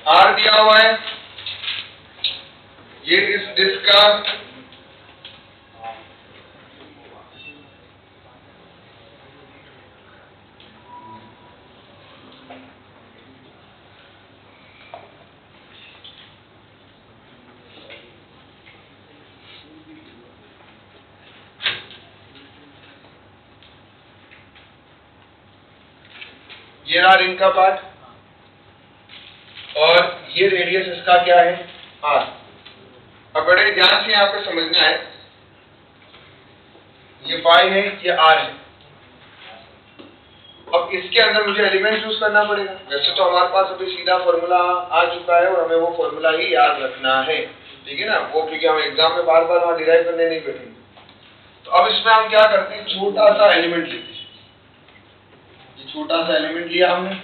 Are दिया हुआ है, ये इस डिस्क का ये रहा रिंग का पार्ट और ये रेडियस इसका क्या है, आर। अब बड़े ध्यान से यहाँ पे समझना है, ये पाई है, ये आर है। अब इसके अंदर मुझे एलिमेंट यूज करना पड़ेगा। वैसे तो हमारे पास अभी सीधा फॉर्मूला आ चुका है और हमें वो फॉर्मूला ही याद रखना है, ठीक है ना, वो क्योंकि हम एग्जाम में बार बार वहां डिराइव करने नहीं बैठेंगे। तो अब इसमें हम क्या करते हैं, छोटा सा एलिमेंट लेते हैं। ये छोटा सा एलिमेंट लिया हमने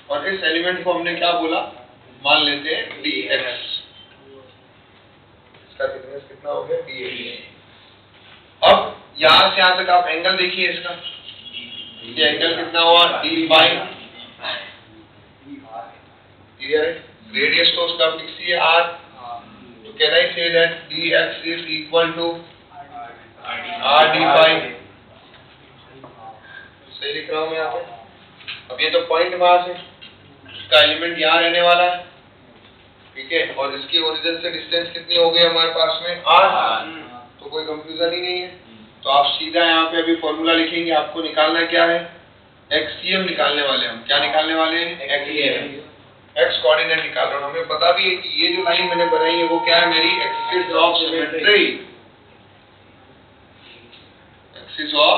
और इस एलिमेंट को हमने क्या बोला, मान लेते हैं dx। इसका थिकनेस कितना हो गया, dx। अब यहां से यहां तक आप एंगल देखिए इसका, ये एंगल कितना हुआ, d बाई, क्लियर है। रेडियस तो उसका फिक्स ही है r, तो can I say that dx is equal to r d by, सही लिख रहा हूं मैं यहाँ पे। अब ये तो पॉइंट मास है, इसका एलिमेंट यहाँ रहने वाला है, ठीक है, और इसकी ओरिजिन से डिस्टेंस कितनी हो गई हमारे पास में, r, तो कोई कंफ्यूजन ही नहीं है। तो आप सीधा यहाँ पे अभी फॉर्मूला लिखेंगे, आपको निकालना क्या है, एक्ससीएम निकालने वाले हम, क्या निकालने वाले हैं, एक्ससीएम, एक्स कोऑर्डिनेट निकाल रहा हूं। हमें पता भी है कि ये जो लाइन मैंने बनाई है वो क्या है, मेरी axis of symmetry, axis of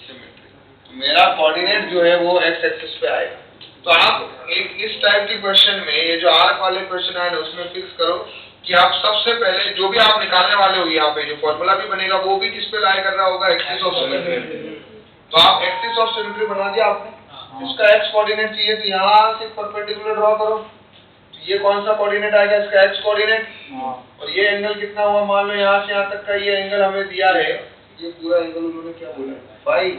symmetry. तो मेरा कोऑर्डिनेट जो है वो एक्स एक्सिस पे आएगा। तो आप एक इस टाइप के क्वेश्चन में, ये जो आर्क वाले क्वेश्चन आए ना, उसमें फिक्स करो कि आप सबसे पहले जो भी आप निकालने वाले हो, यहाँ पे जो फॉर्मूला भी बनेगा वो भी किस पे लाई कर रहा होगा, एक्सिस ऑफ सिमेट्री। तो आप एक्सिस ऑफ सिमेट्री बना दिया आपने, इसका एक्स कोऑर्डिनेट चाहिए तो यहाँ से परपेंडिकुलर ड्रॉ करो, तो ये कौन सा कोऑर्डिनेट आएगा, इसका एक्स कोऑर्डिनेट। और ये एंगल कितना हुआ, मान लो यहाँ से यहाँ तक का ये एंगल हमें दिया है, ये पूरा एंगल उन्होंने क्या बोला, फाई।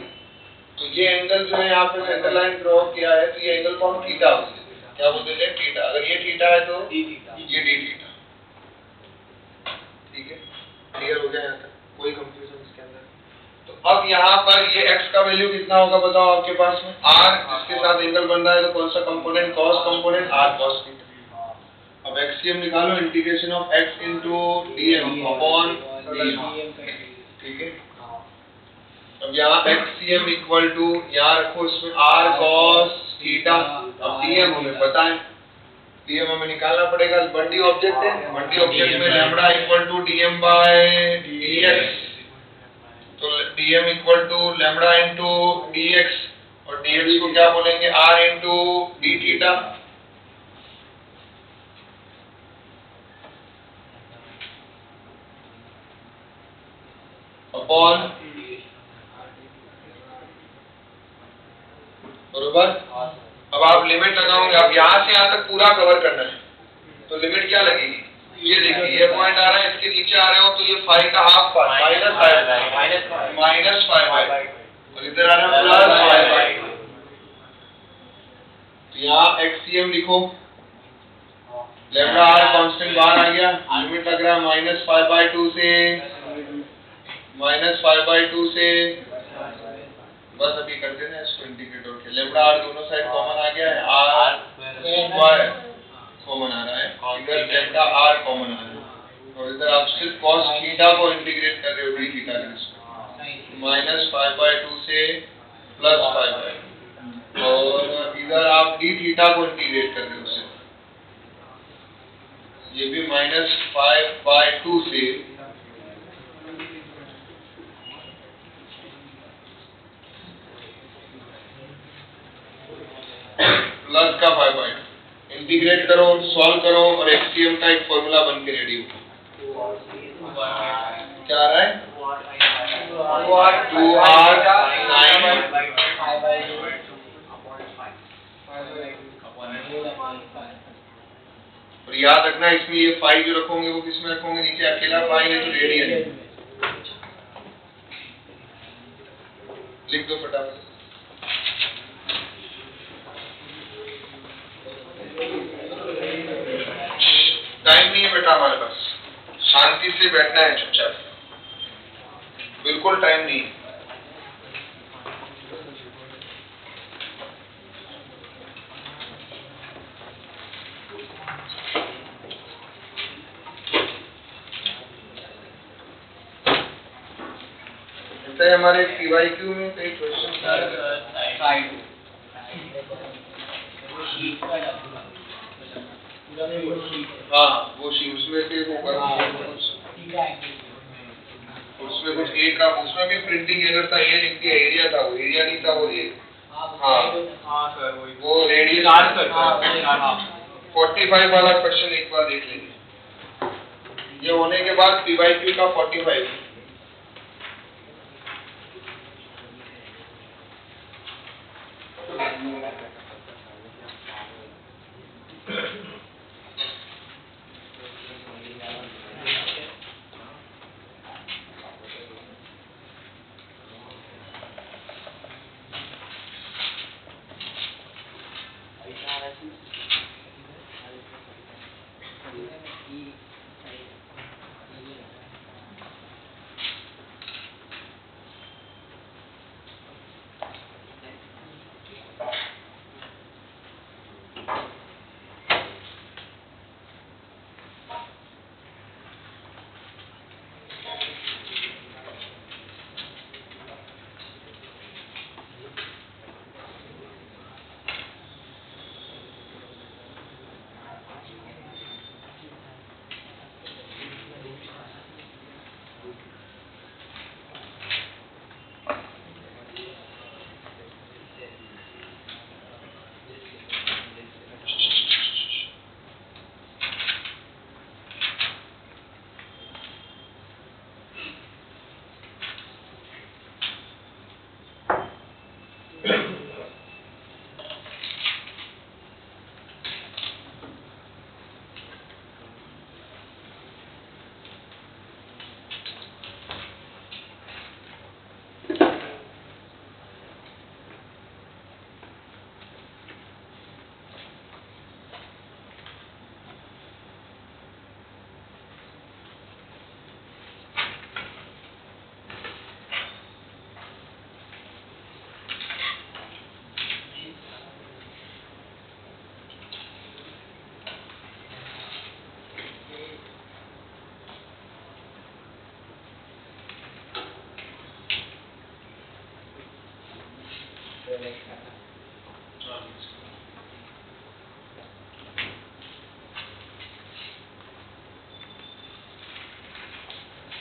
तो ये एंगल जो है यहाँ पे सेंटर लाइन ड्रॉ किया है, तो ये एंगल को हम थीटा बोलते हैं, क्या बोलते हैं, थीटा। अगर ये थीटा है तो ये डी थीटा, ठीक है, क्लियर हो गया यहाँ तक, कोई कंफ्यूजन इसके अंदर। तो अब यहाँ पर ये x का वैल्यू कितना होगा बताओ आपके पास में, r, इसके साथ एंगल बन रहा है तो कौन सा component, cos component, r cos theta. अब एक्ससीएम निकालो, integration of x into dm upon dm, ठीक है। अब यहाँ एक्ससीएम इक्वल टू, यहाँ रखो इसमें r cos थीटा। अब dm हमें पता है, dm हमें निकालना पड़ेगा, 1D ऑब्जेक्ट है, 1D ऑब्जेक्ट में lambda equal to dm by dx, तो dm equal to lambda into dx, और dx को क्या बोलेंगे, r into d theta. Upon, बरोबर। अब आप लिमिट लगाओगे, अब यहाँ से यहाँ तक पूरा कवर करना है, तो लिमिट क्या लगेगी, ये देखिए ये पॉइंट आ रहा है, इसके नीचे आ रहे हो तो ये 5 का हाफ पार्ट माइनस 5 और इधर आ रहा है प्लस 5। तो यहाँ एक्ससीएम लिखो, लैम्डा r कांस्टेंट बाहर आ गया, लिमिट लग रहा है -5/2 से -5/2 से, बस अभी कर देना इसको इंटीग्रेट होके, लैम्डा r दोनों साइड कॉमन आ गया है, r स्क्वायर कॉमन आ रहा है, इधर लैम्डा r कॉमन आ रहा है, और इधर आप सिर्फ cos थीटा को इंटीग्रेट कर रहे हो d थीटा के, -5/2 से +5/2, और इधर आप d थीटा को इंटीग्रेट कर रहे हो उससे, ये भी -5/2 से प्लस का 5/2, इंटीग्रेट करो, सॉल्व करो, और एक्ससीएम का एक फॉर्मूला बन के रेडी हो। क्या आ रहा है, 2r sin, और याद रखना इसमें ये फाई जो रखोगे वो किसमें रखोगे, नीचे अकेला फाई है तो रेडियन है, लिख दो फटाफट। बेटा हमारे पास, शांति से बैठना है चुपचाप, बिल्कुल टाइम नहीं। ऐसे हमारे PYQ में कई क्वेश्चन हाँ वो शी उसमें से वो उसमें कुछ ए का उसमें भी प्रिंटिंग एरर था, ये लिख दिया एरिया था, वो एरिया नहीं था, वो ये हाँ सर वो रेडियस 45 वाला क्वेश्चन एक बार देख लेंगे। ये होने के बाद PYQ का 45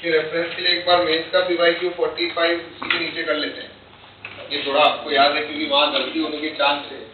के रेफरेंस के लिए एक बार मेंस का PYQ 45 इसी के नीचे कर लेते हैं, ये थोड़ा आपको याद है क्योंकि वहां गलती होने के चांस है।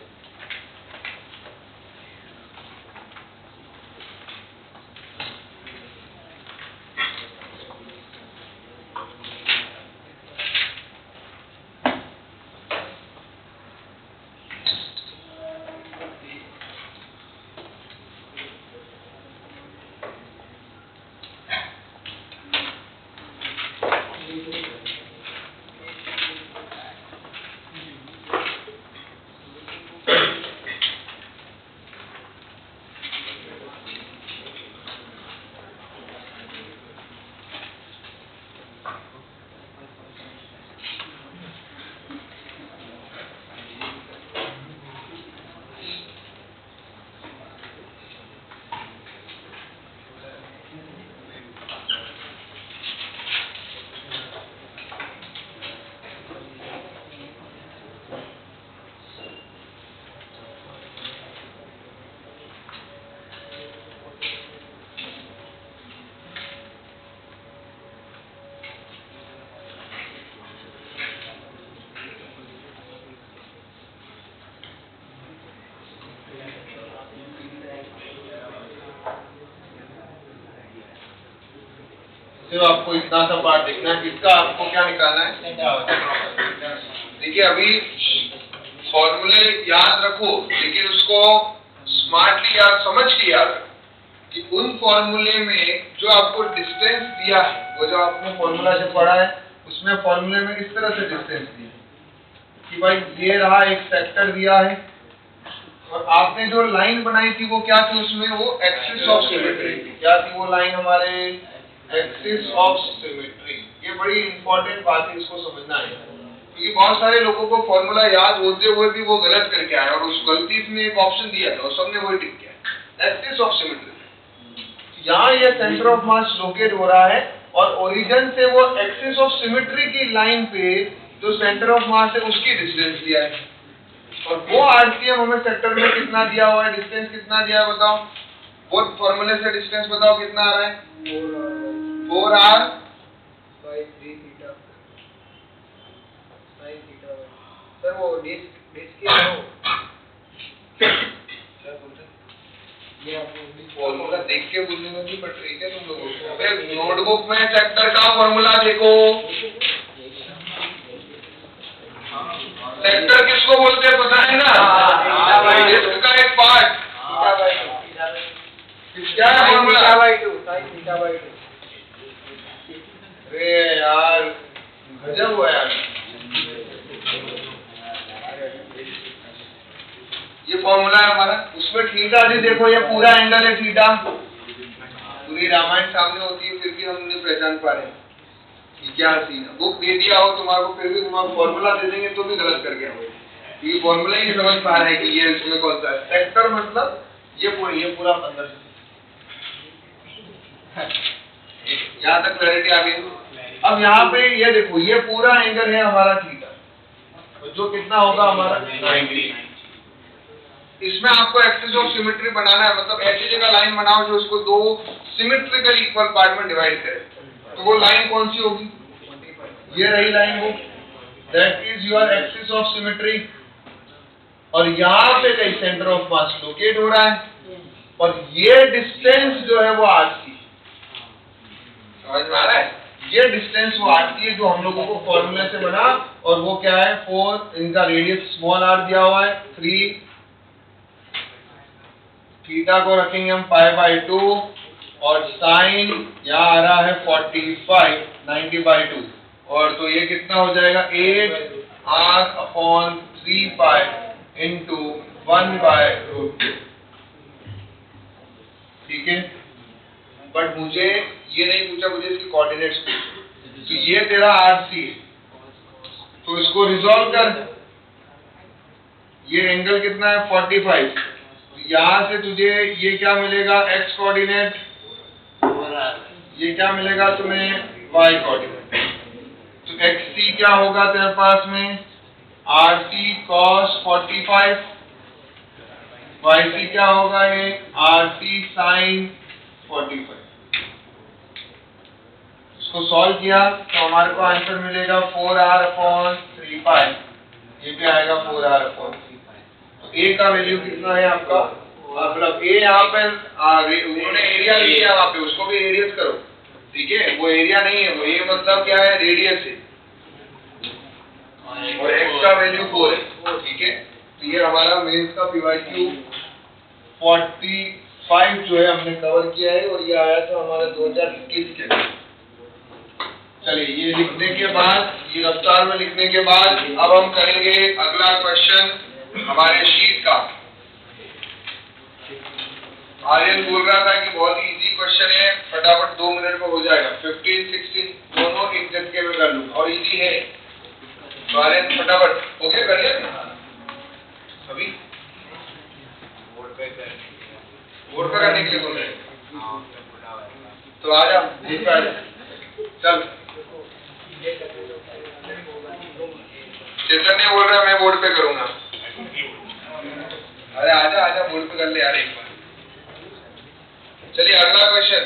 सिर्फ आपको इतना सा पार्ट देखना है, इसका आपको क्या निकालना है। देखिए अभी फॉर्मूले याद रखो, लेकिन उसको स्मार्टली याद, समझ के याद रखो कि उन फॉर्मूले में जो आपको डिस्टेंस दिया है, वो जो आपने फॉर्मूला से पढ़ा है उसमें फॉर्मूले में इस तरह से डिस्टेंस दिया है कि भाई ये रहा एक सेक्टर दिया है, और आपने जो लाइन बनाई थी वो क्या थी, उसमें वो एक्सिस ऑफ सिमेट्री थी। क्या थी वो लाइन हमारे, एक्सिस ऑफ सिमेट्री। ये बड़ी इंपॉर्टेंट बात है, इसको समझना है, क्योंकि बहुत सारे लोगों को फॉर्मूला याद होते हुए भी वो गलत करके आए, और उस गलती में एक ऑप्शन दिया था और सबने वही टिक किया, एक्सिस ऑफ सिमेट्री। यहाँ ये सेंटर ऑफ मास लोकेट हो रहा है और ओरिजिन से वो एक्सिस ऑफ सिमेट्री की लाइन पे जो सेंटर ऑफ मास है उसकी डिस्टेंस दिया है, और वो आरसीएम हमें सेक्टर में कितना दिया हुआ है, डिस्टेंस कितना दिया है बताओ, वो फॉर्मूले से डिस्टेंस बताओ कितना आ रहा है, 4r by 3 theta sin theta। Sir वो डिस्क क्या फॉर्मूला देख के बोलने में भी पड़ रही है तुम लोगों को। अबे नोटबुक में सेक्टर का फॉर्मूला देखो, सेक्टर किसको बोलते हैं पता है ना, डिस्क का एक पार्ट। क्या है फॉर्मूला, अरे यार गजब हुआ यार। ये फॉर्मूला है हमारा, उसमें थीटा जी देखो, ये पूरा एंगल है थीटा, पूरी रामायण सामने होती है फिर भी हम नहीं पहचान पा रहे क्या सीन है। बुक दे दिया हो तुम्हारे को, फिर भी तुम्हारा फॉर्मूला दे देंगे तो भी गलत कर गया हो, क्योंकि फॉर्मूला ही नहीं समझ पा रहे हैं कि ये इसमें कौन सा है। सेक्टर मतलब ये पूरा 15 यहाँ तक क्लैरिटी आ गई। अब यहाँ पे ये देखो, ये पूरा एंगल है हमारा थीटा, जो कितना होगा हमारा 90। इसमें आपको एक्सिस ऑफ सिमेट्री बनाना है, मतलब ऐसी जगह लाइन बनाओ जो उसको दो सिमेट्रिकल इक्वल पार्ट में डिवाइड करे। तो वो लाइन कौन सी होगी, ये रही लाइन, वो that is your axis of symmetry. और यहाँ पे कहीं सेंटर ऑफ मास लोकेट हो रहा है, और ये डिस्टेंस जो है वो आरसी, समझ में आ रहा है, ये डिस्टेंस वो आरसी है जो हम लोगों को फॉर्मूले से बना, और वो क्या है 4, इनका रेडियस स्मॉल आर दिया हुआ है 3, थीटा को रखेंगे हम π/2, और साइन यहाँ आ रहा है 45 90/2, और तो ये कितना हो जाएगा 8r/3π इंटू 1/√2। ठीक है, बट मुझे ये नहीं पूछा, मुझे इसकी कोऑर्डिनेट्स पूछे। तो ये तेरा आरसी है, तो इसको रिजॉल्व कर, ये एंगल कितना है 45, यहाँ से तुझे ये क्या मिलेगा x कोऑर्डिनेट, ये क्या मिलेगा तुम्हें y कोऑर्डिनेट। तो xc क्या होगा तेरे पास में rc cos 45, yc क्या होगा ये rc sin 45। इसको सॉल्व किया तो हमारे को आंसर मिलेगा 4r/3π, ये भी आएगा 4r/3π। ए का वैल्यू कितना है आपका, मतलब ए यहाँ पे उन्होंने एरिया लिया वहाँ पे, उसको भी रेडियस करो, ठीक है, वो एरिया नहीं है, वो ये मतलब क्या है रेडियस है, और एक्स का वैल्यू 4 है। ठीक है, तो ये हमारा मेंस का PYQ 45 जो है हमने कवर किया है, और ये आया था हमारा 2021 के लिए। चलिए, ये लिखने के बाद, ये रफ्तार में लिखने के बाद अब हम करेंगे अगला क्वेश्चन हमारे शीट का। आर्यन बोल रहा था कि बहुत ही इजी क्वेश्चन है, फटाफट 2 मिनट में हो जाएगा, 15 16 दोनों एक झटके में कर लूँ, और इजी है। तो आर्यन फटाफट हो गया, कर लिया अभी, बोर्ड पे करने के लिए बोल रहे हैं, तो आ जा, चल। चेतन ने बोल रहा है मैं बोर्ड पे करूंगा, अरे आजा आजा बोर्ड पे कर ले यार एक बार। चलिए अगला question,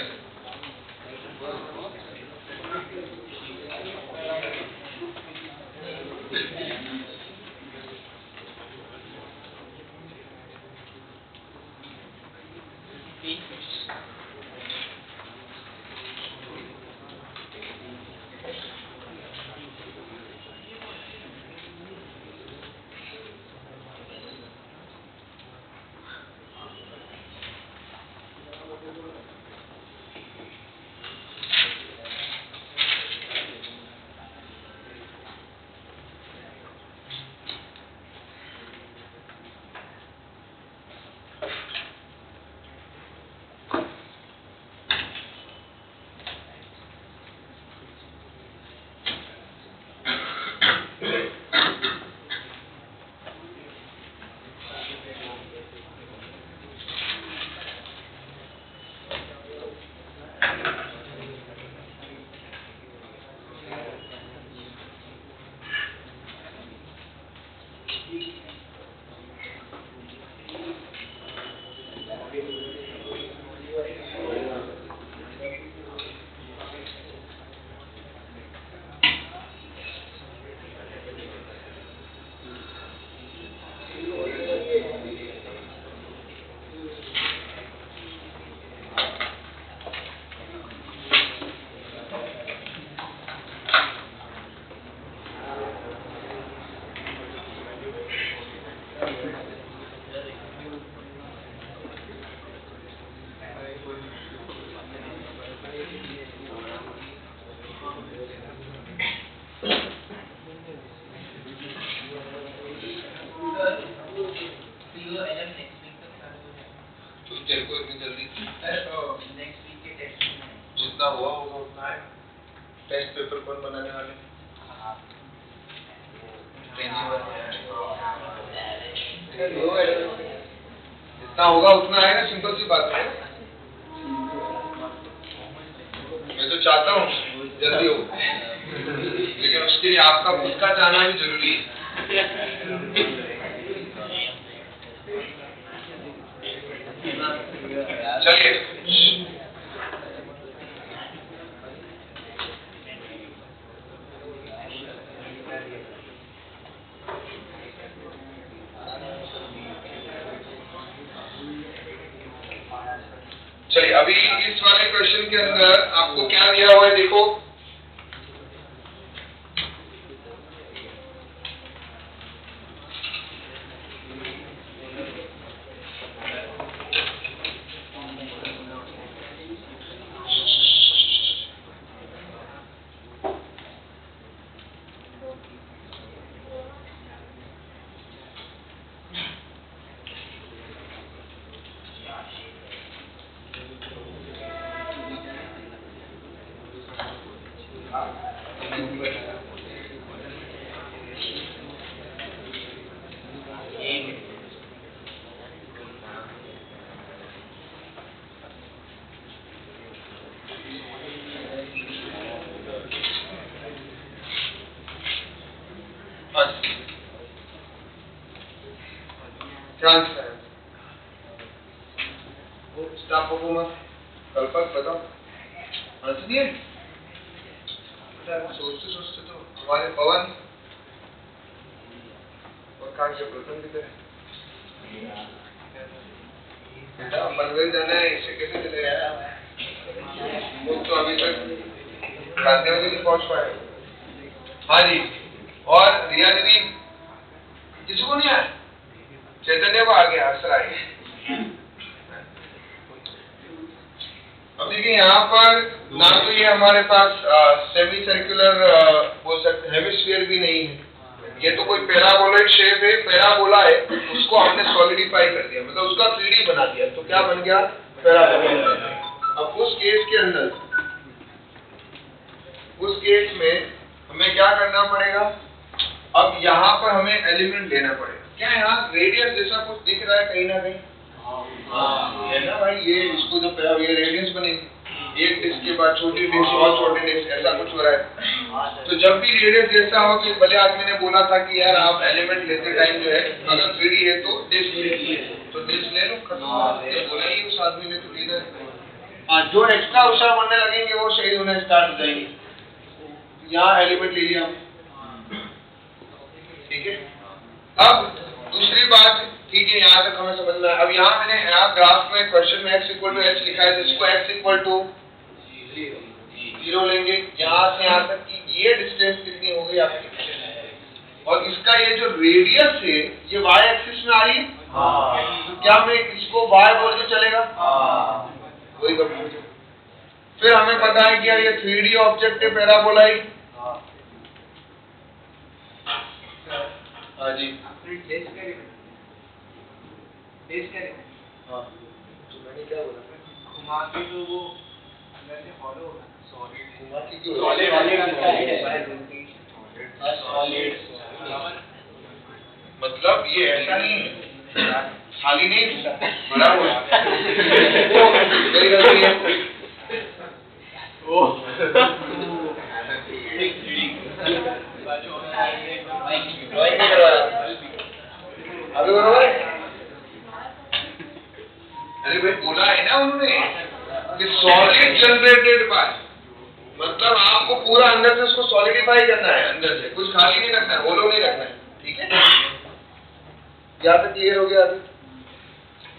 CO LM next week तक चालू हो जाएगा। तो तेरे को इतनी जल्दी नेक्स्ट वीक के टेस्ट में जितना हुआ होगा उतना है। टेस्ट पेपर कौन बनाने वाले? जितना होगा उतना आएगा, सिंपल सी बात है। मैं तो चाहता हूँ जल्दी हो, लेकिन उसके लिए आपका खुद का चाहना भी जरूरी है। चलिए चलिए अभी इस वाले क्वेश्चन के अंदर आपको क्या दिया हुआ है देखो। स्टाफ परफॉर्मेंस कल्पक बताओ। आंसर दिए सोचते सोचते तो हमारे पवन और कहा कि प्रथम किधर है बेटा? पनवेल जाना है, इसे कैसे चले गया वो तो अभी तक गांधीनगर नहीं पहुंच पाए। हाँ जी, और रिया दीदी किसी को नहीं आया? चैतन्य को आ गया, असर आ गया। अब देखिए यहाँ पर ना तो ये हमारे पास सेमी सर्कुलर बोल सकते हेमिस्फीयर भी नहीं है, ये तो कोई पैराबोलॉइड शेप है, पैराबोला है, उसको हमने सॉलिडिफाई कर दिया, मतलब उसका 3D बना दिया, तो क्या बन गया? पैराबोला। अब उस केस के अंदर, उस केस में हमें क्या करना पड़ेगा? अब यहाँ पर हमें एलिमेंट लेना पड़ेगा। क्या यहाँ रेडियस जैसा कुछ दिख रहा है कहीं ना कहीं? है ना भाई, ये इसको जब ये रेडियस बनेगी, एक डिस्क के बाद छोटी डिस्क और छोटी डिस्क, ऐसा कुछ हो रहा है। तो जब भी रेडियस जैसा हो, तो भले आदमी ने बोला था कि यार आप एलिमेंट लेते टाइम जो है अगर 3D है तो डिस्क ले, तो डिस्क ले लो, खत्म। बोला ही उस आदमी ने तो लेना है। जो एक्स्ट्रा होशियार बनने लगेंगे वो शहीद होने स्टार्ट हो जाएंगे। यहाँ एलिमेंट ले लिया, ठीक है। अब दूसरी बात, ठीक है, यहाँ तक हमें समझना है। अब यहाँ मैंने यहाँ ग्राफ में क्वेश्चन में x इक्वल टू h लिखा है, जिसको x इक्वल टू 0 लेंगे। यहाँ से यहाँ तक की ये डिस्टेंस कितनी हो गई आपकी, और इसका ये जो रेडियस है ये y एक्सिस में आ रही है। तो क्या मैं इसको y बोल के चलेगा? वही कंफ्यूजन। फिर हमें पता है कि यार ये 3D ऑब्जेक्ट है, पैराबोलाइड। हाँ जी, हाँ, तो मैंने क्या बोला? घुमा के तो वो अंदर से फॉलो होगा। सॉलिड घुमा के क्यों? सॉलिड मतलब ये ऐसा नहीं है, खाली नहीं भरा हुआ है। मेरी गलती है। ड्राइंग नहीं करवाया अभी बराबर है? अरे भाई बोला है ना उन्होंने कि सॉलिड जनरेटेड बाय, मतलब आपको पूरा अंदर से उसको सॉलिडिफाई करना है, अंदर से कुछ खाली नहीं रखना है, होलो नहीं रखना है, ठीक है। यहाँ तक क्लियर हो गया? अभी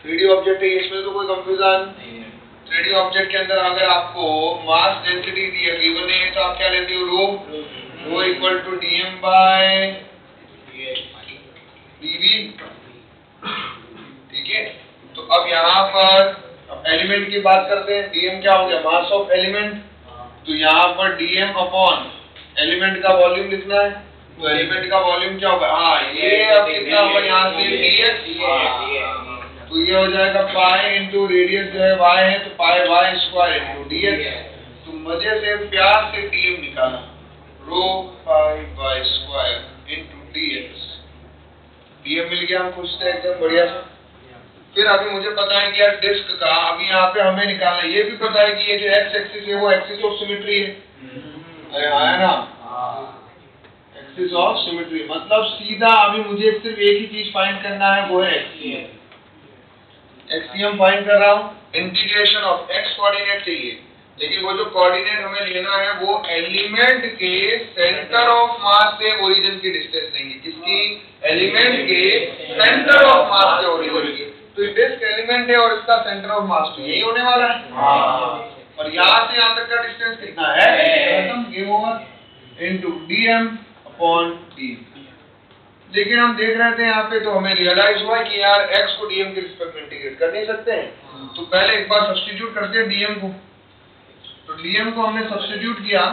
3D ऑब्जेक्ट है, इसमें तो कोई कंफ्यूजन नहीं है। 3D ऑब्जेक्ट के अंदर अगर आपको मास डेंसिटी गिवन है तो आप क्या लेते हो? Rho equal to dm by dv, ठीक है। तो अब यहाँ पर एलिमेंट की बात करते हैं। dm क्या हो गया? Mass of element. तो यहाँ पर dm अपॉन एलिमेंट का वॉल्यूम लिखना है, तो एलिमेंट का वॉल्यूम क्या होगा? हाँ, ये अब कितना होगा यहाँ से dx, क्या हो जाएगा, पाई इंटू रेडियस जो है y है तो pi y square into dx। तो मजे से प्यार से dm निकाला, rho pi y square into dx। dm मिल गया, हम खुश थे एकदम बढ़िया से। फिर अभी मुझे पता है कि यार डिस्क का अभी यहाँ पे हमें निकालना है, ये भी पता है कि ये जो एक्स एक्सिस है वो एक्सिस ऑफ सिमेट्री है। अरे आया ना, एक्सिस ऑफ सिमेट्री मतलब सीधा अभी मुझे सिर्फ एक ही चीज फाइंड करना है, वो है एक्सियम। एक्सियम फाइंड कर रहा हूँ, इंटीग्रेशन ऑफ एक्स कोऑर्डिनेट चाहिए, लेकिन वो जो कोऑर्डिनेट हमें लेना है वो एलिमेंट के सेंटर ऑफ मास से ओरिजिन की डिस्टेंस लेंगे। किसकी? एलिमेंट के सेंटर ऑफ मास से ओरिजिन की। तो ये डिस्क एलिमेंट है और इसका सेंटर ऑफ मास तो यही होने वाला है। और यहाँ से यहाँ तक का डिस्टेंस कितना है, खत्म, game over, into dm upon d। लेकिन हम देख रहे थे यहाँ पे तो हमें रियलाइज हुआ कि यार x को dm के रिस्पेक्ट में इंटीग्रेट कर नहीं सकते हैं, तो पहले एक बार सब्स्टिट्यूट करते हैं dm को। तो dm को हमने सब्स्टिट्यूट किया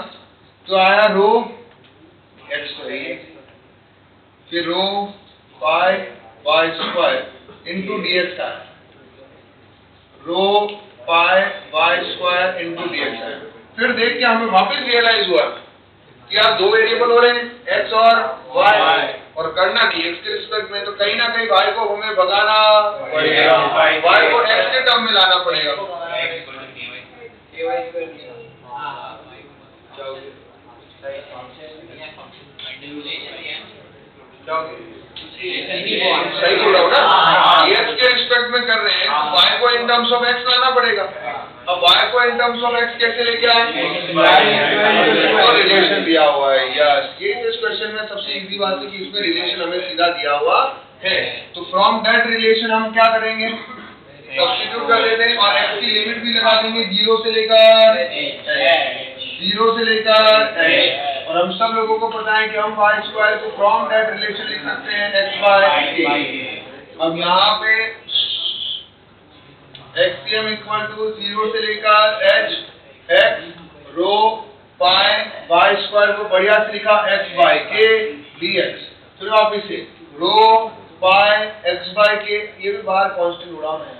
तो आया रो x स्क्वायर, फिर रो pi y square into dx आया, रो pi y square into dx आया। फिर देख के हमें वापस रियलाइज हुआ कि यार दो वेरिएबल हो रहे हैं x और y, और करना नहीं x के रिस्पेक्ट में, तो कहीं ना कहीं y को हमें भगाना पड़ेगा, y को x के टर्म में लाना पड़ेगा। सही बोल रहा हूँ ना, x के रिस्पेक्ट में कर रहे हैं तो y को इन टर्म्स ऑफ x लाना पड़ेगा। अब y को इन टर्म्स ऑफ x कैसे लेके आए, और रिलेशन दिया हुआ है। यस, ये इस क्वेश्चन में सबसे इजी बात है कि इसमें रिलेशन हमें सीधा दिया हुआ है। तो फ्रॉम दैट रिलेशन हम क्या करेंगे, सब्स्टिट्यूट कर लेते हैं और x की लिमिट भी लगा देंगे 0 से लेकर h। और हम सब लोगों को पता है कि हम y स्क्वायर को फ्रॉम दैट रिलेशन लिख सकते हैं x बाय a। अब यहाँ पे एक्सियम इक्वल टू 0 से लेकर h, x रो पाई वाई स्क्वायर को बढ़िया से लिखा x बाय k dx। फिर वापिस से रो पाई x बाय k, ये भी बाहर कांस्टेंट उड़ा है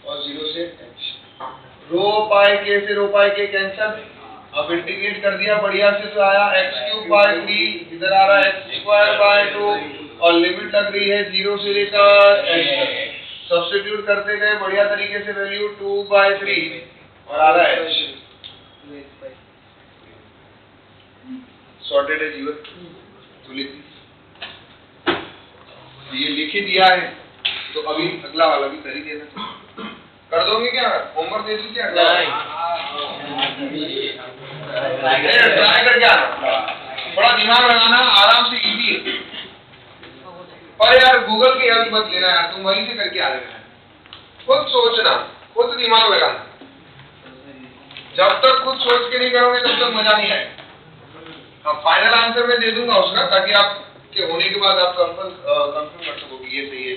और 0 से h, रो पाई k से रो पाई k कैंसिल। अब इंटीग्रेट कर दिया बढ़िया से तो आया x क्यूब बाय 3, इधर आ रहा है x स्क्वायर बाय 2 और लिमिट लग रही है 0 से लेकर h तक। सब्स्टिट्यूट करते गए बढ़िया तरीके से, वैल्यू 2/3 और आ रहा है h। सॉर्टेड है जीवन, तो ये लिख ही दिया है तो अभी अगला वाला भी कर ही देना। कर दोगे क्या, होमवर्क दे दी क्या? ट्राई करके आना, थोड़ा दिमाग लगाना, आराम से, इजी है। पर यार गूगल की हेल्प मत लेना यार, तुम वहीं से करके आ रहे हो। खुद सोचना, खुद दिमाग लगाना। जब तक खुद सोच के नहीं करोगे तब तक मजा नहीं आएगा। अब फाइनल आंसर मैं दे दूंगा उसका, ताकि आप के होने के बाद आप कंफर्म कर सको कि ये सही है।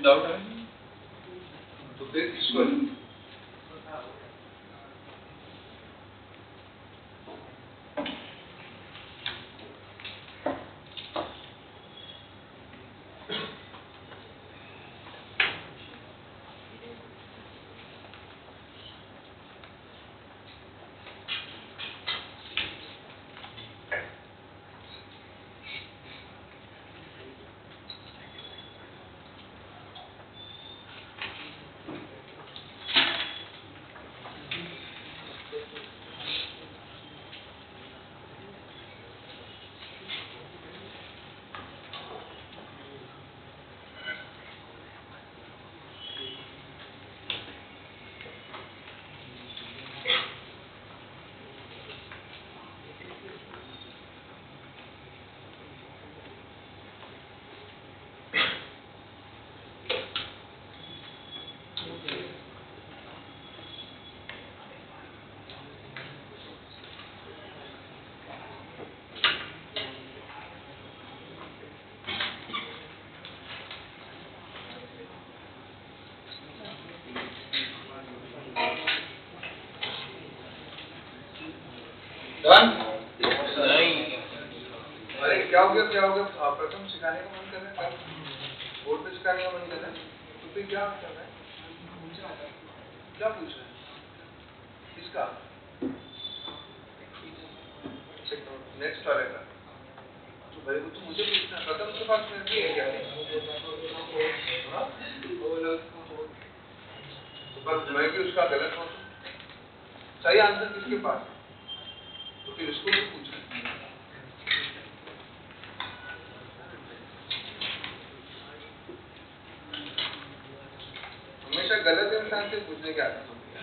डाउट है तो फिर इसको डन? अरे क्या हो गया प्रथम सिखाने का मन कर रहा है, बोर्ड पे सिखाने का मन कर रहा है, तो फिर क्या कर रहा है? क्या पूछ रहा है? किसका? नेक्स्ट वाले का। तो भाई वो तो मुझे पूछना है, प्रथम के पास में भी है क्या? हाँ? तो पर मैं भी उसका गलत हूँ, सही आंसर किसके पास है? तो फिर उसको भी पूछना है। हमेशा गलत इंसान से पूछने की आदत होती है।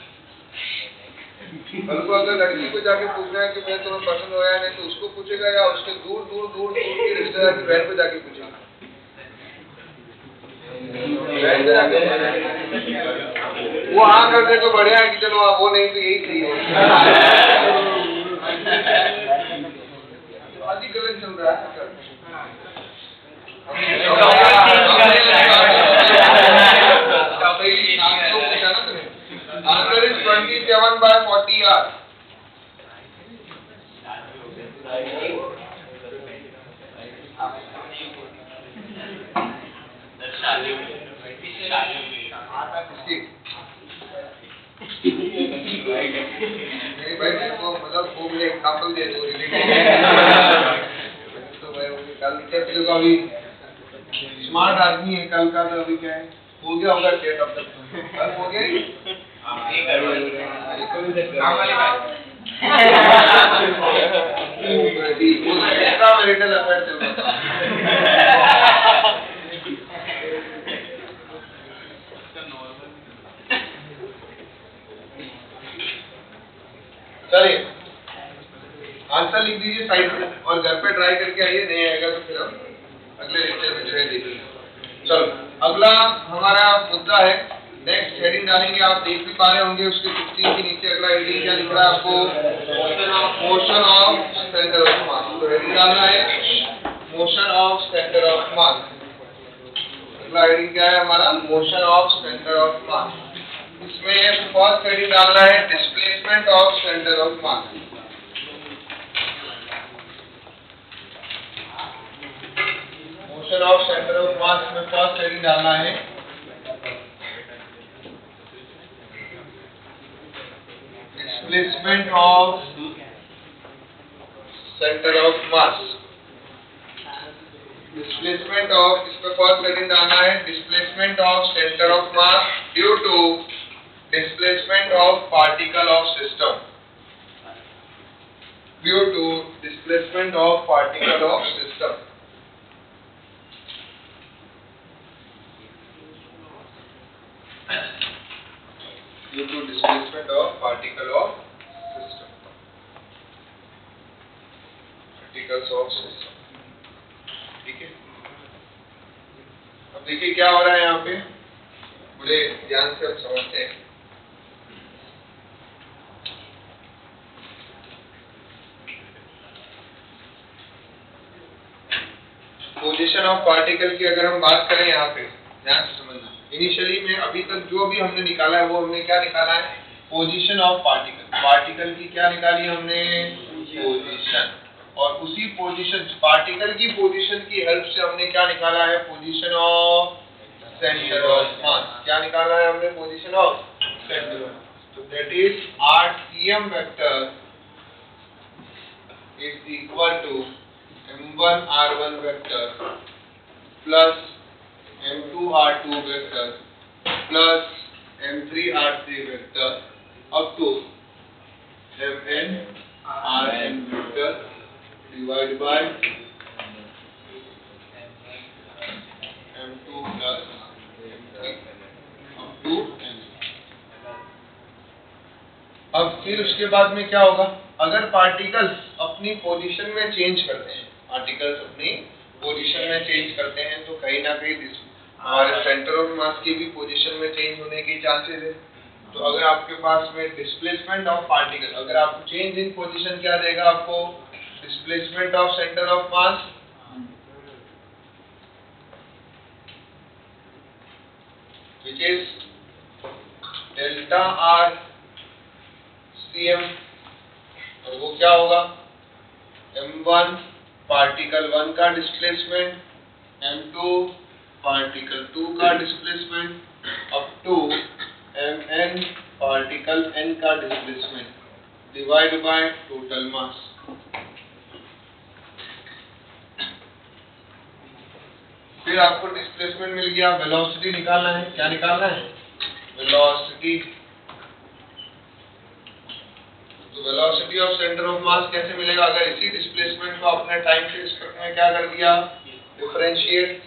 कल को अगर लड़की को जाके पूछना है कि मैं तुम्हें पसंद हो या नहीं, तो उसको पूछेगा या उसके दूर दूर दूर दूर की रिश्तेदार की बहन को जाके पूछेगा? बहन को जाके वो हाँ कर दे तो बढ़िया है कि चलो वो नहीं तो यही सही है। आदि गलत चल रहा है। Answer is 27/40 R. नहीं भाई मेरे को मतलब वो मुझे एग्जाम्पल दे दो तो भाई कल के का भी स्मार्ट आदमी है, कल का तो अभी क्या है हो गया होगा डेट अब तक कल हो गया ही चलिए आंसर लिख दीजिए साइड में और घर पे ट्राई करके आइए, नहीं आएगा तो फिर हम अगले लेक्चर में जो है देखेंगे। चलो अगला हमारा मुद्दा है, नेक्स्ट हेडिंग डालेंगे, आप देख भी पा रहे होंगे उसके 16 के नीचे अगला हेडिंग क्या लिख रहा है आपको, motion of centre of mass. तो हेडिंग डालना है motion of centre of mass. अगला हेडिंग क्या है हमारा, motion of centre of mass. इसमें फर्स्ट हेडिंग डालना है displacement of centre of mass. Motion of centre of mass में फर्स्ट हेडिंग डालना है displacement of centre of mass. Displacement of, इसमें फर्स्ट हेडिंग डालना है displacement of centre of mass due to displacement of particle of system. Due to displacement of particle of system. Due to displacement of particle of system, particles of system। ठीक है, अब देखिए क्या हो रहा है यहाँ पे, बड़े ध्यान से हम समझते हैं। पोजीशन ऑफ पार्टिकल की अगर हम बात करें यहाँ पे ध्यान से समझना, इनिशियली में अभी तक जो भी हमने निकाला है वो हमने क्या निकाला है, पोजीशन ऑफ पार्टिकल। पार्टिकल की क्या निकाली हमने, पोजीशन, और उसी पोजीशन पार्टिकल की पोजीशन की हेल्प से हमने क्या निकाला है, position of centre of mass. क्या निकाला है हमने, position of centre of mass. तो that is RCM vector is equal to M1 R1 vector plus M2 R2 vector plus M3 R3 vector up to Mn Rn vector divide by M2 plus M3 up to N। अब फिर उसके बाद में क्या होगा, अगर particles अपनी position में चेंज करते हैं, पार्टिकल्स अपनी पोजीशन में चेंज करते हैं तो कहीं ना कहीं हमारे सेंटर ऑफ मास की भी पोजीशन में चेंज होने की चांसेस है। तो अगर आपके पास में डिस्प्लेसमेंट ऑफ पार्टिकल, अगर आप चेंज इन पोजीशन क्या देगा आपको, displacement of centre of mass which is delta R CM, और वो क्या होगा m1 पार्टिकल 1 का डिस्प्लेसमेंट, m2 पार्टिकल 2 का displacement up to mn particle n का displacement divide by total mass. फिर आपको डिस्प्लेसमेंट मिल गया, वेलोसिटी निकालना है। क्या निकालना है? वेलोसिटी। तो वेलोसिटी ऑफ सेंटर ऑफ मास कैसे मिलेगा? अगर इसी डिस्प्लेसमेंट को अपने टाइम के रिस्पेक्ट में क्या कर दिया, डिफरेंशिएट,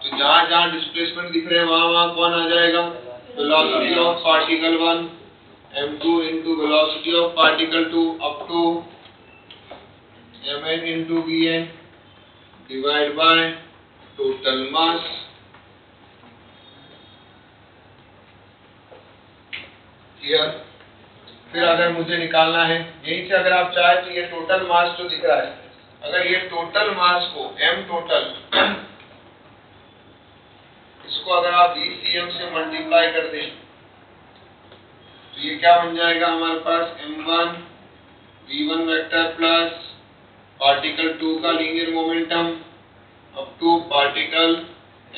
तो जहां जहां डिस्प्लेसमेंट दिख रहे हैं वहां वहां कौन आ जाएगा? Velocity of particle 1 m2 into velocity of particle 2 up to mn into vn divide by total mass। Clear? फिर अगर मुझे निकालना है यहीं से, अगर आप चाहे तो ये टोटल मास जो दिख रहा है, अगर ये टोटल मास को m टोटल इसको अगर आप VCM से मल्टीप्लाई कर दें तो ये क्या बन जाएगा हमारे पास? m1 v1 vector plus particle 2 का linear momentum up to particle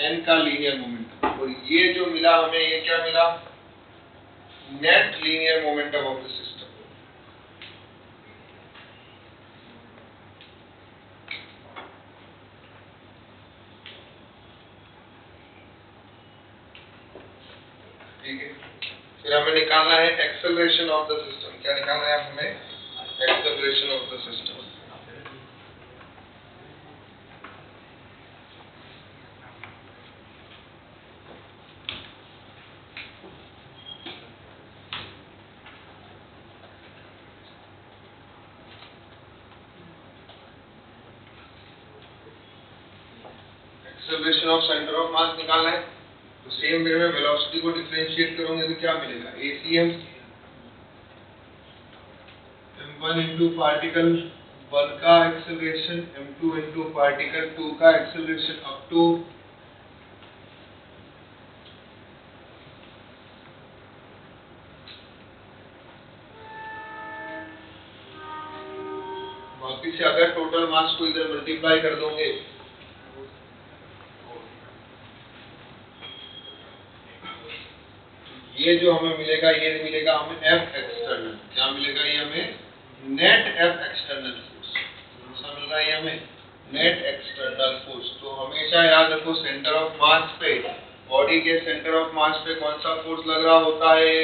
n का लीनियर मोमेंटम। और ये जो मिला हमें, ये क्या मिला? Net linear momentum of the system. ठीक है, फिर हमें निकालना है एक्सेलरेशन ऑफ द सिस्टम। क्या निकालना है हमें? Acceleration of the system. Acceleration of centre of मास निकालना है, तो सेम वे में वेलोसिटी को डिफरेंशिएट करोगे तो क्या मिलेगा? ACM m1 into पार्टिकल 1 का एक्सेलरेशन, m2 into पार्टिकल 2 का एक्सेलरेशन अप टू वापिस से अगर टोटल मास को इधर मल्टीप्लाई कर दोगे ये जो हमें मिलेगा, ये मिलेगा हमें F एक्सटर्नल। क्या मिलेगा ये हमें? Net F external force. कौन सा मिल रहा है ये हमें? Net external force. तो हमेशा याद रखो सेंटर ऑफ मास पे, बॉडी के सेंटर ऑफ मास पे कौन सा फोर्स लग रहा होता है?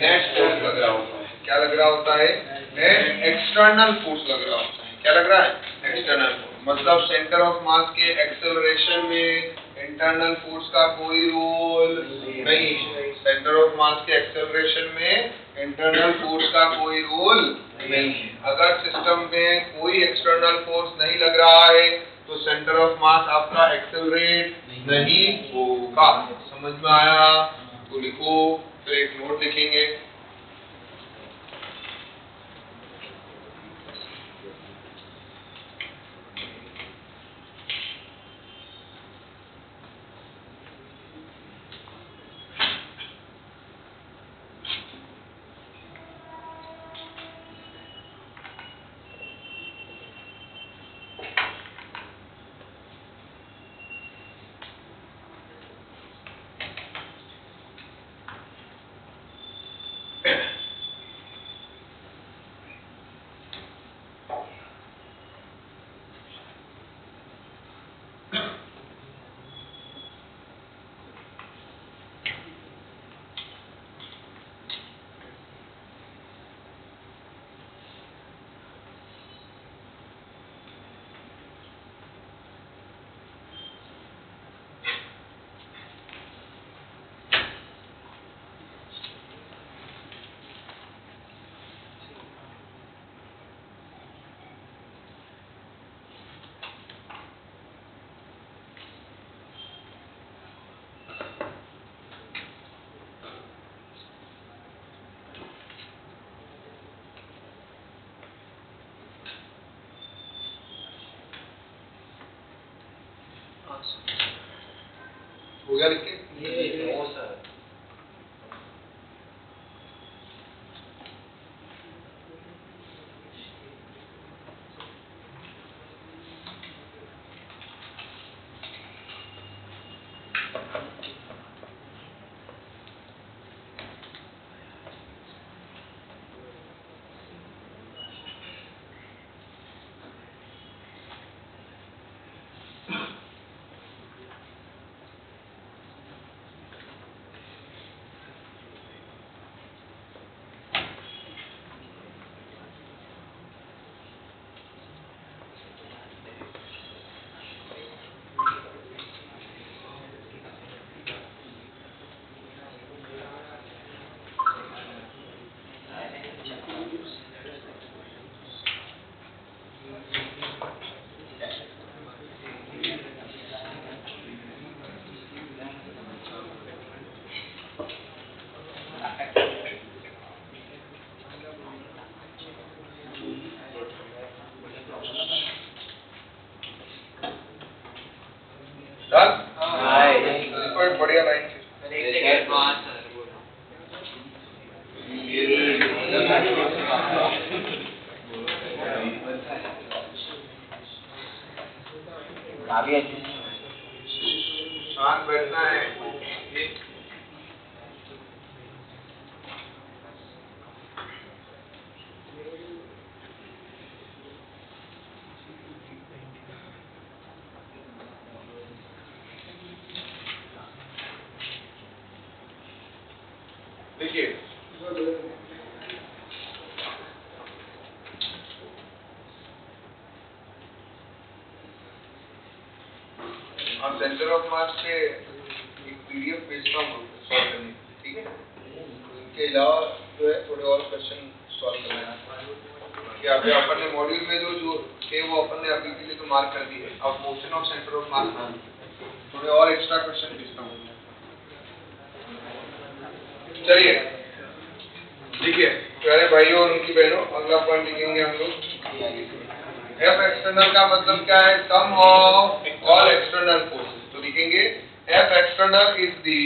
नेट फोर्स लग रहा होता है। क्या लग रहा होता है? नेट एक्सटर्नल फोर्स लग रहा होता है। क्या लग रहा है? External force. मतलब सेंटर ऑफ मास के एक्सेलरेशन में इंटरनल फोर्स का कोई रोल नहीं है। सेंटर ऑफ मास के एक्सेलरेशन में इंटरनल फोर्स का कोई रोल नहीं है। अगर सिस्टम में कोई एक्सटर्नल फोर्स नहीं लग रहा है तो सेंटर ऑफ मास आपका एक्सेलरेट नहीं होगा। समझ में आया? तो लिखो, फिर एक नोट लिखेंगे। हो गया लिख के? हो सर। कोई बढ़िया लाइन शांत बैठना है। देखिए आप सेंटर ऑफ मास पे एक पीडीएफ भेजता हूँ सॉल्व करने, ठीक है? इसके अलावा जो है थोड़े और क्वेश्चन सॉल्व करना है कि अभी अपन ने मॉड्यूल में जो थे वो अपन ने अभी के लिए तो मार्क कर दिए। अब मोशन ऑफ सेंटर ऑफ मास थोड़े और एक्स्ट्रा क्वेश्चन भेजता हूँ। चलिए देखिए प्यारे भाइयों और उनकी बहनों, अगला पॉइंट लिखेंगे हम लोग। एफ एक्सटर्नल का मतलब क्या है? Sum of all external forces. तो लिखेंगे F external is the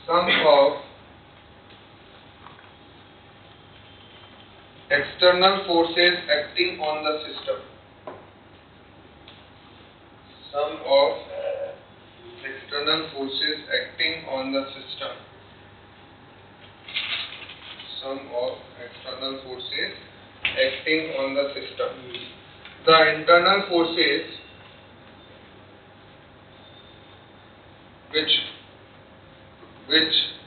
sum of external forces acting on the system. Sum of external forces acting on the system. Sum of external forces acting on the system. The internal forces which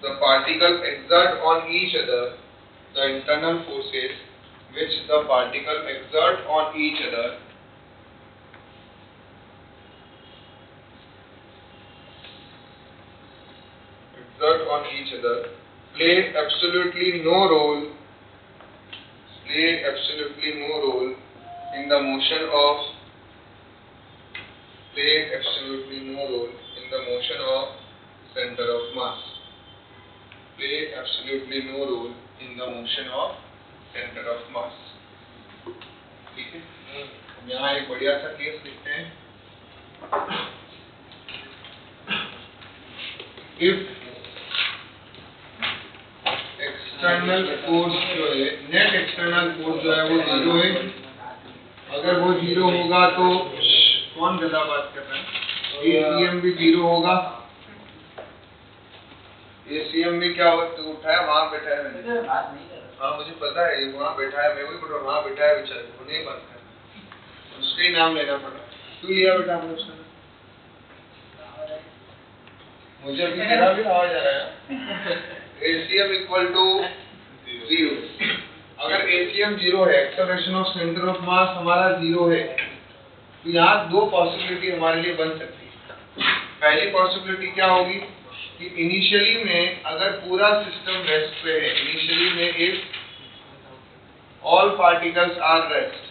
the particle exert on each other. The internal forces which the particle exert on each other play absolutely no role in the motion of center of mass. Play absolutely no role in the motion of center of mass. ठीक है? हम यहाँ एक बढ़िया सा case लिखते हैं। If external force जो है, नेट एक्सटर्नल फोर्स जो है वो जीरो है, अगर वो जीरो होगा तो कौन ज्यादा बात कर रहा है? एसीएम भी जीरो होगा। एसीएम भी क्या उठाया, वहां बैठा है मैंने। हाँ मुझे पता है, वहाँ बैठा है, मैं वही बोल रहा हूँ, वहाँ बैठा है बेचारे, वो नहीं बात कर रहा, उसका ही नाम लेना पड़ा। तू लिया बेटा आपने उसका नाम? मुझे अभी मेरा भी आवाज आ रहा है। ACM equal to zero. अगर एसीएम जीरो है, acceleration of centre of mass हमारा जीरो है, तो यहाँ दो पॉसिबिलिटी हमारे लिए बन सकती है। पहली पॉसिबिलिटी क्या होगी कि इनिशियली में अगर पूरा सिस्टम रेस्ट पे है, इनिशियली में if all particles are rest,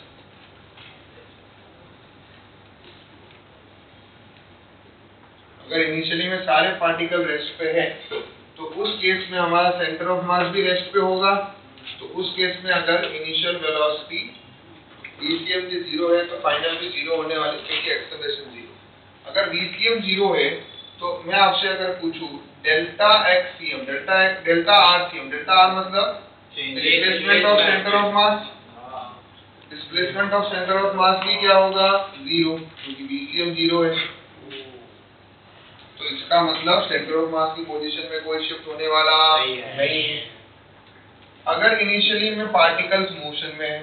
अगर इनिशियली में सारे पार्टिकल रेस्ट पे है तो उस केस में हमारा सेंटर ऑफ मास भी रेस्ट पे होगा। तो उस केस में अगर इनिशियल वेलोसिटी VCM भी जीरो है तो फाइनल भी जीरो होने वाली, क्योंकि एक्सेलरेशन जीरो। अगर VCM जीरो है तो मैं आपसे अगर पूछूं डेल्टा RCM, डेल्टा R मतलब displacement of centre of mass, displacement of centre of मास भी क्या होगा 0, क्योंकि BCM 0 है। तो इसका मतलब सेंटर ऑफ मास की पोजीशन में कोई शिफ्ट होने वाला नहीं है। अगर इनिशियली में पार्टिकल्स मोशन में है